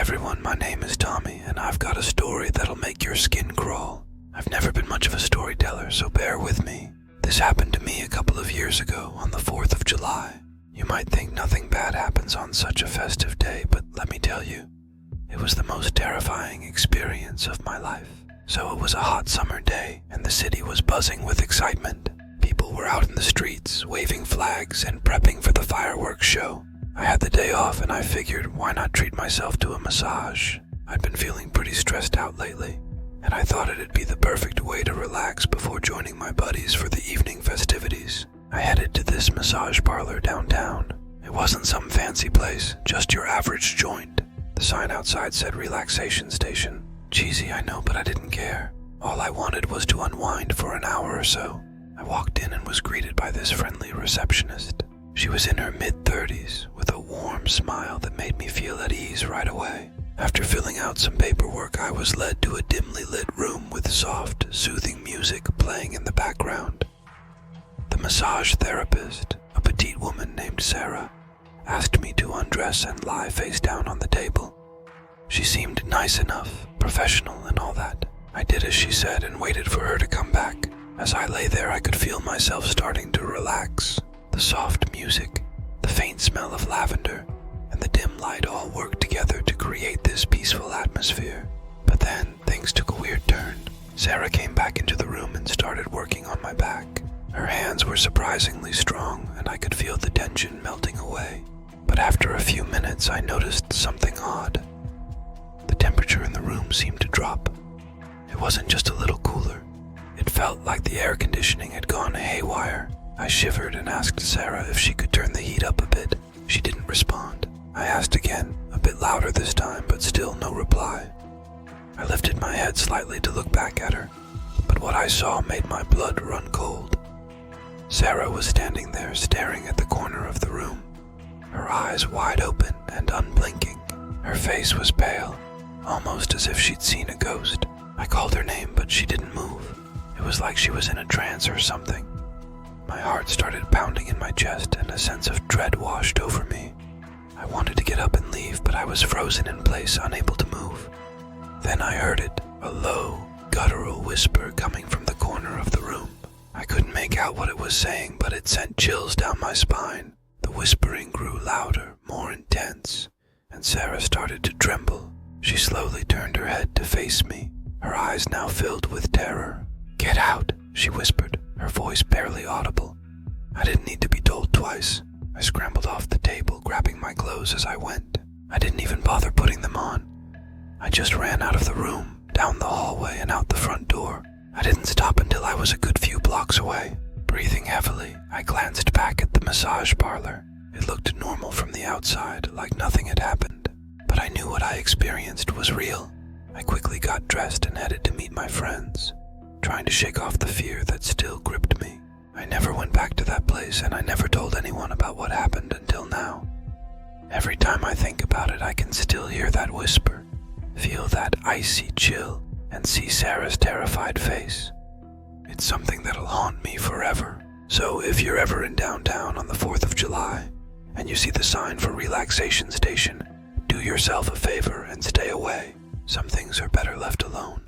everyone, my name is Tommy, and I've got a story that'll make your skin crawl. I've never been much of a storyteller, so bear with me. This happened to me a couple of years ago on the 4th of July. You might think nothing bad happens on such a festive day, but let me tell you, it was the most terrifying experience of my life. So it was a hot summer day, and the city was buzzing with excitement. People were out in the streets, waving flags and prepping for the fireworks show. I had the day off and I figured, why not treat myself to a massage? I'd been feeling pretty stressed out lately, and I thought it'd be the perfect way to relax before joining my buddies for the evening festivities. I headed to this massage parlor downtown. It wasn't some fancy place, just your average joint. The sign outside said relaxation station. Cheesy, I know, but I didn't care. All I wanted was to unwind for an hour or so. I walked in and was greeted by this friendly receptionist. She was in her mid-30s, with a warm smile that made me feel at ease right away. After filling out some paperwork, I was led to a dimly lit room with soft, soothing music playing in the background. The massage therapist, a petite woman named Sarah, asked me to undress and lie face down on the table. She seemed nice enough, professional and all that. I did as she said and waited for her to come back. As I lay there, I could feel myself starting to relax. The soft music, the faint smell of lavender, and the dim light all worked together to create this peaceful atmosphere. But then, things took a weird turn. Sarah came back into the room and started working on my back. Her hands were surprisingly strong, and I could feel the tension melting away. But after a few minutes, I noticed something odd. The temperature in the room seemed to drop. It wasn't just a little cooler. It felt like the air conditioning had gone haywire. I shivered and asked Sarah if she could turn the heat up a bit. She didn't respond. I asked again, a bit louder this time, but still no reply. I lifted my head slightly to look back at her, but what I saw made my blood run cold. Sarah was standing there staring at the corner of the room, her eyes wide open and unblinking. Her face was pale, almost as if she'd seen a ghost. I called her name, but she didn't move. It was like she was in a trance or something. My heart started pounding in my chest and a sense of dread washed over me. I wanted to get up and leave, but I was frozen in place, unable to move. Then I heard it, a low, guttural whisper coming from the corner of the room. I couldn't make out what it was saying, but it sent chills down my spine. The whispering grew louder, more intense, and Sarah started to tremble. She slowly turned her head to face me, her eyes now filled with terror. "Get out," she whispered, her voice barely audible. I didn't need to be told twice. I scrambled off the table, grabbing my clothes as I went. I didn't even bother putting them on. I just ran out of the room, down the hallway and out the front door. I didn't stop until I was a good few blocks away. Breathing heavily, I glanced back at the massage parlor. It looked normal from the outside, like nothing had happened. But I knew what I experienced was real. I quickly got dressed and headed to meet my friends, trying to shake off the fear that still gripped me. I never went back to that place, and I never told anyone about what happened until now. Every time I think about it, I can still hear that whisper, feel that icy chill, and see Sarah's terrified face. It's something that'll haunt me forever. So if you're ever in downtown on the 4th of July, and you see the sign for relaxation station, do yourself a favor and stay away. Some things are better left alone.